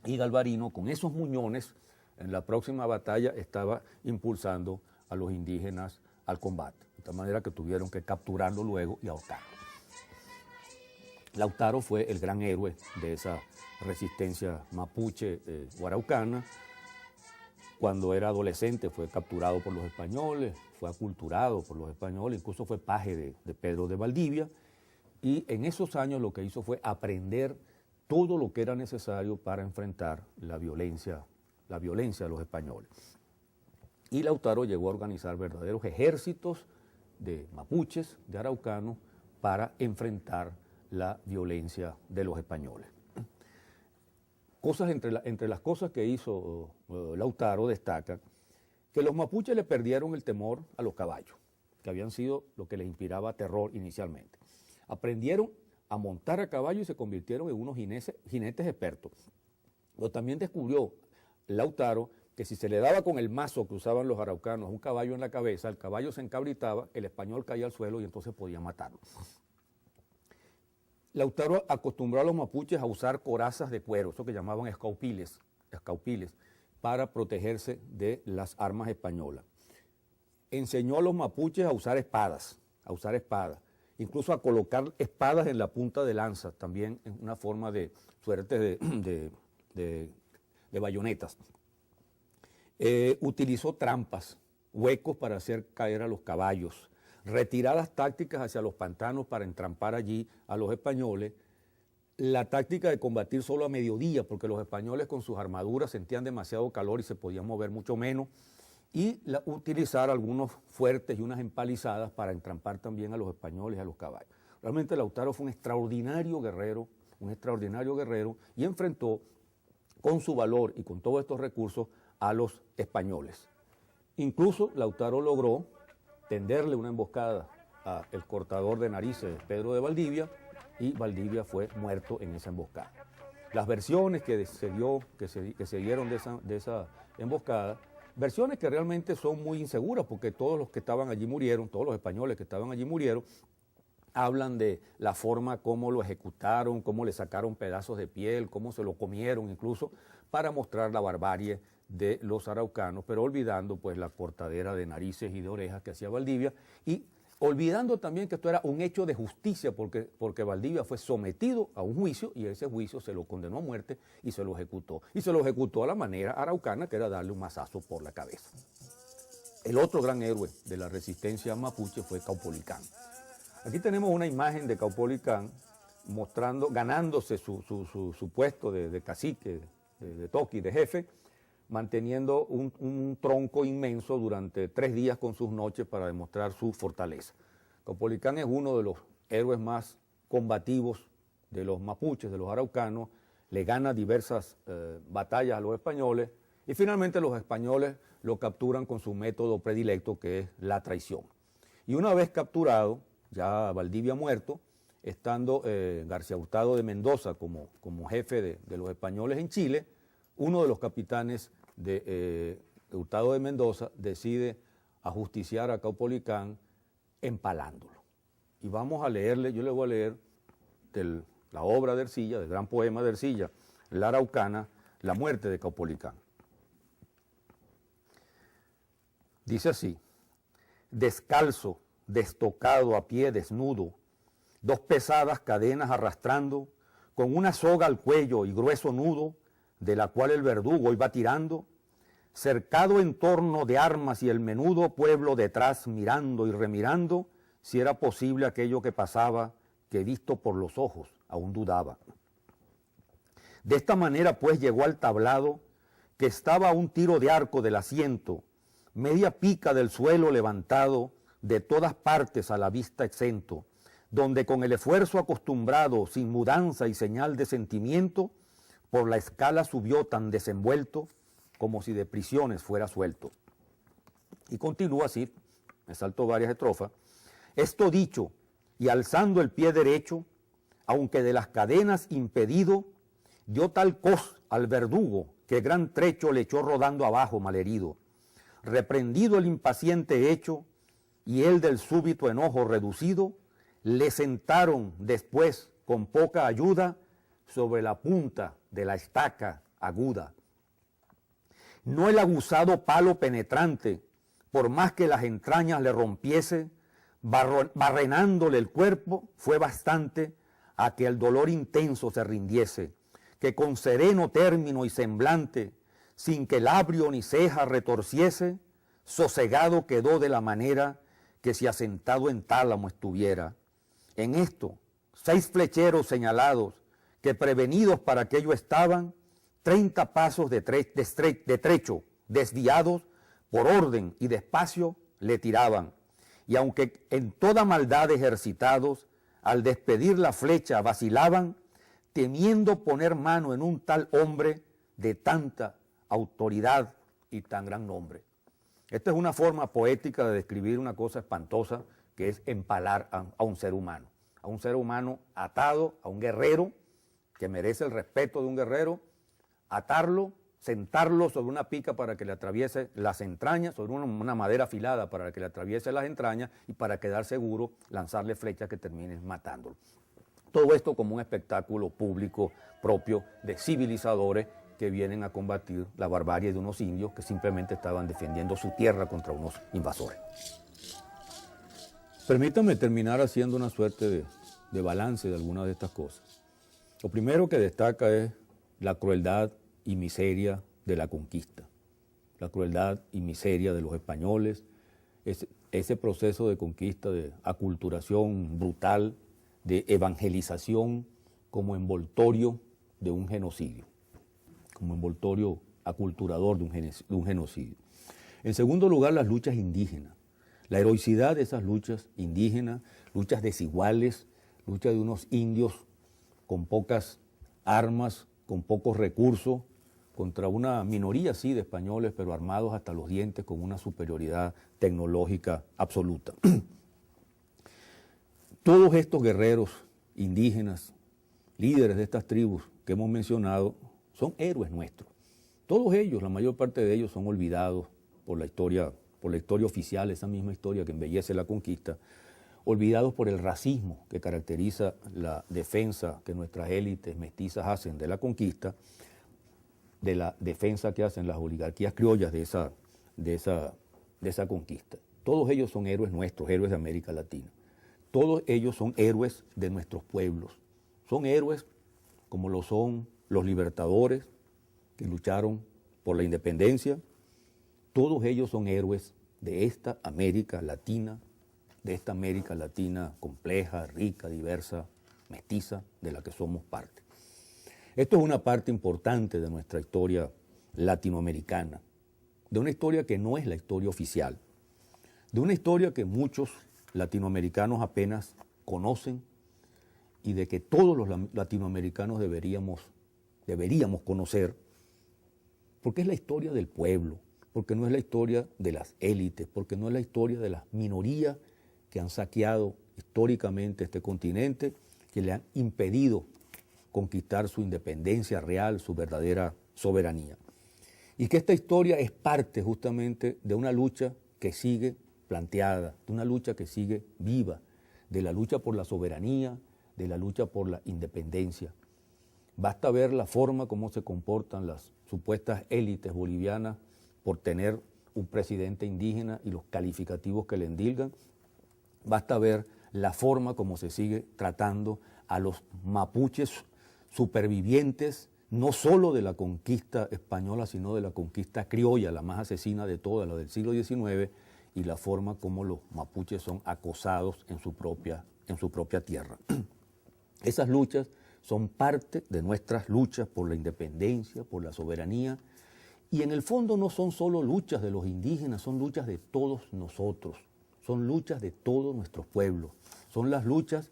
y Galvarino con esos muñones en la próxima batalla estaba impulsando a los indígenas al combate, de tal manera que tuvieron que capturarlo luego y ahorcarlo. Lautaro fue el gran héroe de esa resistencia mapuche o araucana. Cuando era adolescente fue capturado por los españoles, fue aculturado por los españoles, incluso fue paje de Pedro de Valdivia, y en esos años lo que hizo fue aprender todo lo que era necesario para enfrentar la violencia de los españoles. Y Lautaro llegó a organizar verdaderos ejércitos de mapuches, de araucanos, para enfrentar la violencia de los españoles. Entre las cosas que hizo Lautaro destaca que los mapuches le perdieron el temor a los caballos, que habían sido lo que les inspiraba terror inicialmente. Aprendieron a montar a caballo y se convirtieron en unos jinetes expertos. Pero también descubrió Lautaro que si se le daba con el mazo que usaban los araucanos un caballo en la cabeza, el caballo se encabritaba, el español caía al suelo y entonces podía matarlo. Lautaro acostumbró a los mapuches a usar corazas de cuero, eso que llamaban escaupiles, para protegerse de las armas españolas. Enseñó a los mapuches a usar espadas, incluso a colocar espadas en la punta de lanza, también en una forma de suerte de bayonetas. Utilizó trampas huecos para hacer caer a los caballos, retiradas tácticas hacia los pantanos para entrampar allí a los españoles, la táctica de combatir solo a mediodía, porque los españoles con sus armaduras sentían demasiado calor y se podían mover mucho menos, y utilizar algunos fuertes y unas empalizadas para entrampar también a los españoles y a los caballos. Realmente Lautaro fue un extraordinario guerrero, y enfrentó con su valor y con todos estos recursos a los españoles. Incluso Lautaro logró tenderle una emboscada al cortador de narices Pedro de Valdivia, y Valdivia fue muerto en esa emboscada. Las versiones que se dieron de esa emboscada, versiones que realmente son muy inseguras, porque todos los que estaban allí murieron, todos los españoles que estaban allí murieron, hablan de la forma como lo ejecutaron, cómo le sacaron pedazos de piel, cómo se lo comieron incluso, para mostrar la barbarie de los araucanos, pero olvidando pues la cortadera de narices y de orejas que hacía Valdivia, y olvidando también que esto era un hecho de justicia, porque Valdivia fue sometido a un juicio, y ese juicio se lo condenó a muerte y se lo ejecutó. Y se lo ejecutó a la manera araucana, que era darle un mazazo por la cabeza. El otro gran héroe de la resistencia mapuche fue Caupolicán. Aquí tenemos una imagen de Caupolicán ganándose su puesto de cacique, de toqui, de jefe, manteniendo un tronco inmenso durante 3 días con sus noches para demostrar su fortaleza. Caupolicán es uno de los héroes más combativos de los mapuches, de los araucanos, le gana diversas batallas a los españoles, y finalmente los españoles lo capturan con su método predilecto, que es la traición. Y una vez capturado, ya Valdivia muerto, estando García Hurtado de Mendoza como jefe de los españoles en Chile, uno de los capitanes de Hurtado de Mendoza decide ajusticiar a Caupolicán empalándolo. Y vamos a leerle, yo le voy a leer la obra de Ercilla, del gran poema de Ercilla, La Araucana, La muerte de Caupolicán. Dice así: descalzo, destocado, a pie desnudo, 2 pesadas cadenas arrastrando, con una soga al cuello y grueso nudo, de la cual el verdugo iba tirando, cercado en torno de armas y el menudo pueblo detrás mirando y remirando, si era posible aquello que pasaba, que visto por los ojos aún dudaba. De esta manera pues llegó al tablado, que estaba a un tiro de arco del asiento, media pica del suelo levantado, de todas partes a la vista exento, donde con el esfuerzo acostumbrado, sin mudanza y señal de sentimiento, por la escala subió tan desenvuelto, como si de prisiones fuera suelto. Y continúa así, me salto varias estrofas. Esto dicho, y alzando el pie derecho, aunque de las cadenas impedido, dio tal cos al verdugo, que gran trecho le echó rodando abajo malherido. Reprendido el impaciente hecho, y él del súbito enojo reducido, le sentaron después, con poca ayuda, sobre la punta de la estaca aguda. No el aguzado palo penetrante, por más que las entrañas le rompiese, barrenándole el cuerpo, fue bastante a que el dolor intenso se rindiese, que con sereno término y semblante, sin que labio ni ceja retorciese, sosegado quedó de la manera que si asentado en tálamo estuviera. En esto, 6 flecheros señalados, que prevenidos para aquello estaban, 30 pasos de trecho, desviados, por orden y despacio, le tiraban. Y aunque en toda maldad ejercitados, al despedir la flecha vacilaban, temiendo poner mano en un tal hombre de tanta autoridad y tan gran nombre. Esta es una forma poética de describir una cosa espantosa, que es empalar a un ser humano atado, a un guerrero, que merece el respeto de un guerrero, atarlo, sentarlo sobre una pica para que le atraviese las entrañas, sobre una madera afilada para que le atraviese las entrañas, y para quedar seguro lanzarle flechas que terminen matándolo. Todo esto como un espectáculo público propio de civilizadores que vienen a combatir la barbarie de unos indios que simplemente estaban defendiendo su tierra contra unos invasores. Permítanme terminar haciendo una suerte de balance de algunas de estas cosas. Lo primero que destaca es la crueldad y miseria de la conquista. la crueldad y miseria de los españoles, ese proceso de conquista, de aculturación brutal, de evangelización como envoltorio de un genocidio, como envoltorio aculturador de un genocidio. En segundo lugar, las luchas indígenas, la heroicidad de esas luchas indígenas, luchas desiguales, luchas de unos indios con pocas armas, con pocos recursos, contra una minoría, sí, de españoles, pero armados hasta los dientes con una superioridad tecnológica absoluta. Todos estos guerreros indígenas, líderes de estas tribus que hemos mencionado, son héroes nuestros. Todos ellos, la mayor parte de ellos, son olvidados por la historia oficial, esa misma historia que embellece la conquista, olvidados por el racismo que caracteriza la defensa que nuestras élites mestizas hacen de la conquista, de la defensa que hacen las oligarquías criollas de esa conquista. Todos ellos son héroes nuestros, héroes de América Latina. Todos ellos son héroes de nuestros pueblos. Son héroes como lo son los libertadores que lucharon por la independencia. Todos ellos son héroes de esta América Latina, compleja, rica, diversa, mestiza, de la que somos parte. Esto es una parte importante de nuestra historia latinoamericana, de una historia que no es la historia oficial, de una historia que muchos latinoamericanos apenas conocen y de que todos los latinoamericanos deberíamos conocer, porque es la historia del pueblo, porque no es la historia de las élites, porque no es la historia de las minorías que han saqueado históricamente este continente, que le han impedido conquistar su independencia real, su verdadera soberanía. Y que esta historia es parte justamente de una lucha que sigue planteada, de una lucha que sigue viva, de la lucha por la soberanía, de la lucha por la independencia. Basta ver la forma como se comportan las supuestas élites bolivianas por tener un presidente indígena y los calificativos que le endilgan. Basta ver la forma como se sigue tratando a los mapuches supervivientes, no solo de la conquista española, sino de la conquista criolla, la más asesina de todas, la del siglo XIX, y la forma como los mapuches son acosados en su propia tierra. Esas luchas son parte de nuestras luchas por la independencia, por la soberanía, y en el fondo no son solo luchas de los indígenas, son luchas de todos nosotros, son luchas de todos nuestros pueblos, son las luchas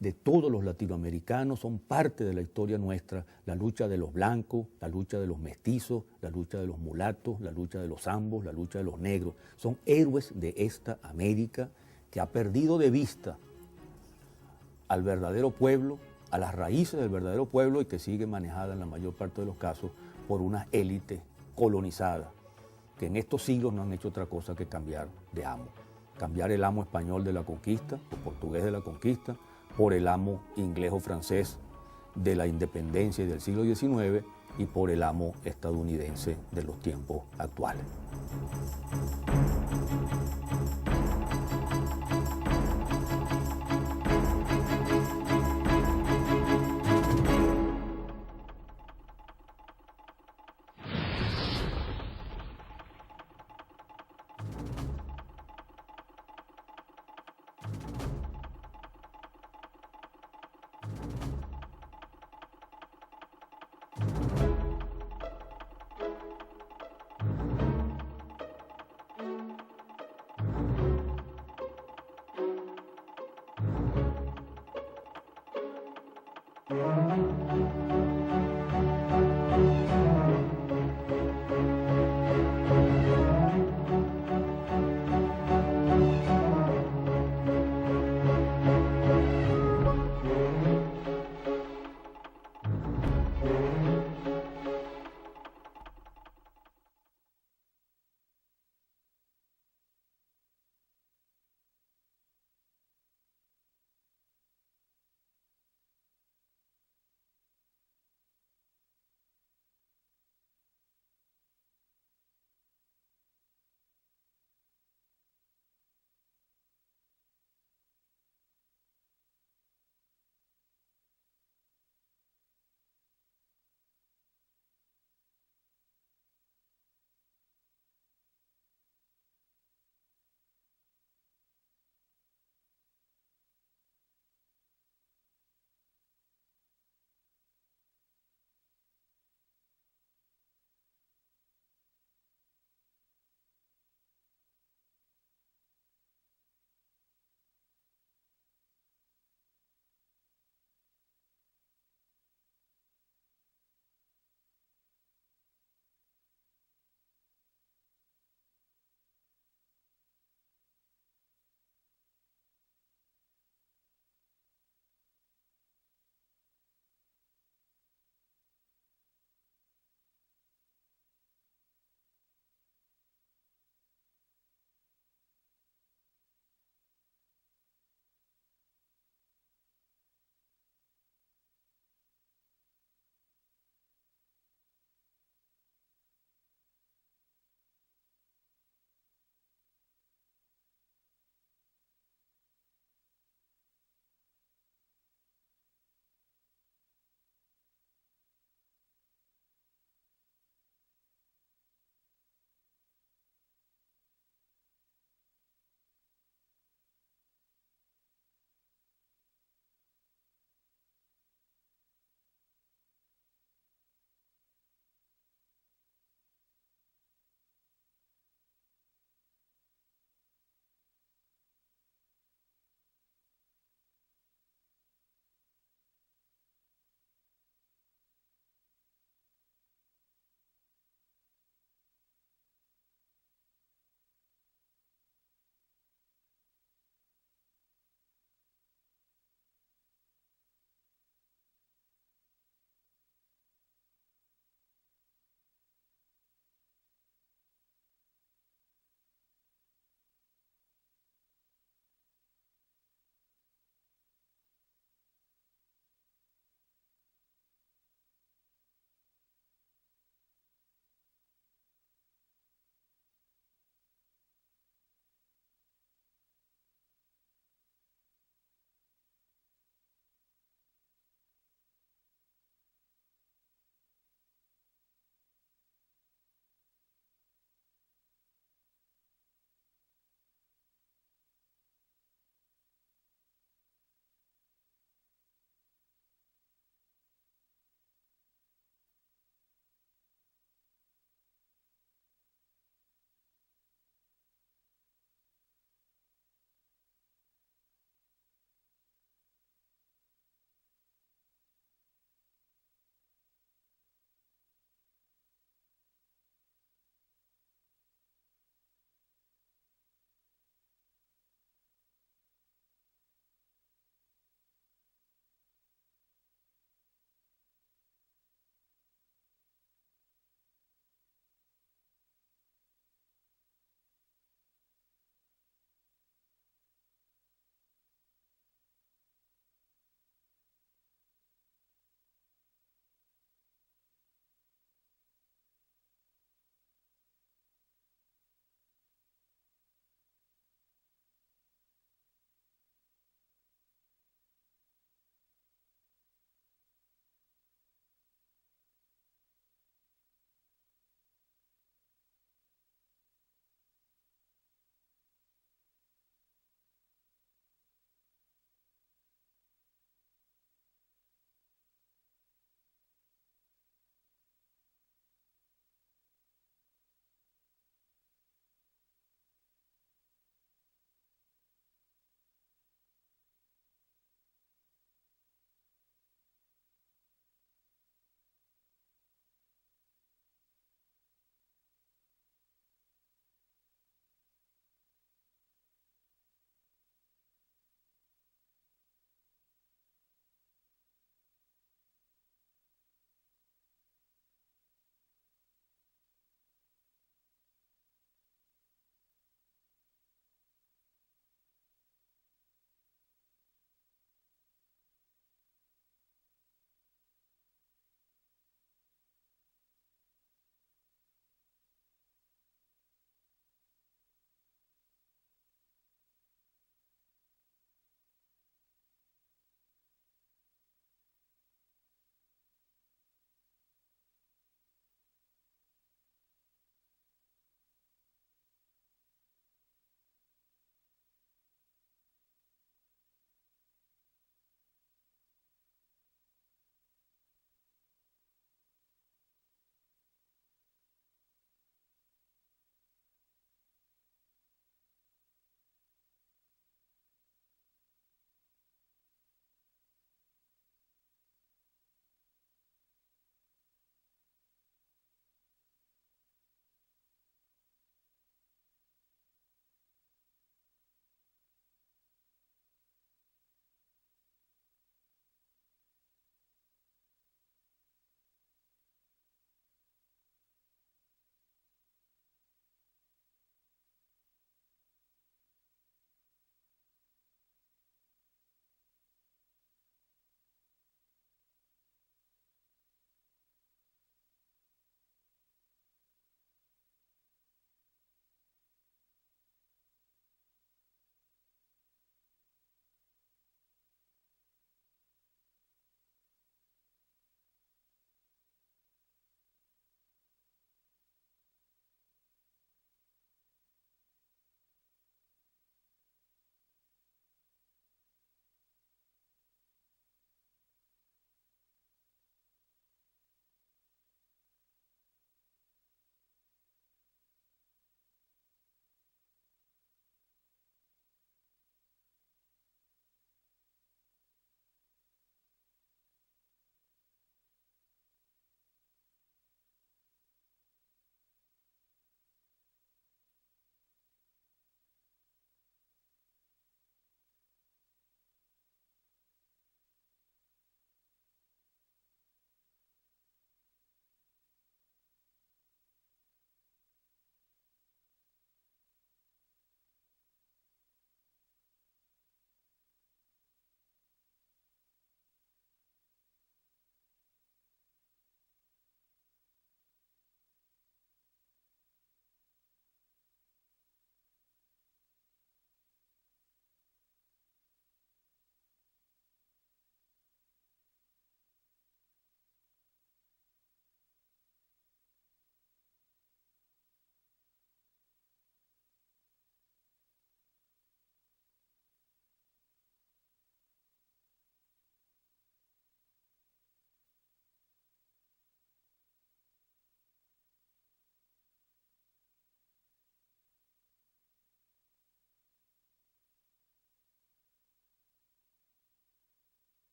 de todos los latinoamericanos, son parte de la historia nuestra, la lucha de los blancos, la lucha de los mestizos, la lucha de los mulatos, la lucha de los ambos, la lucha de los negros. Son héroes de esta América que ha perdido de vista al verdadero pueblo, a las raíces del verdadero pueblo, y que sigue manejada en la mayor parte de los casos por una élite colonizada, que en estos siglos no han hecho otra cosa que cambiar de amo. Cambiar el amo español de la conquista, o portugués de la conquista, por el amo inglés o francés de la independencia y del siglo XIX, y por el amo estadounidense de los tiempos actuales.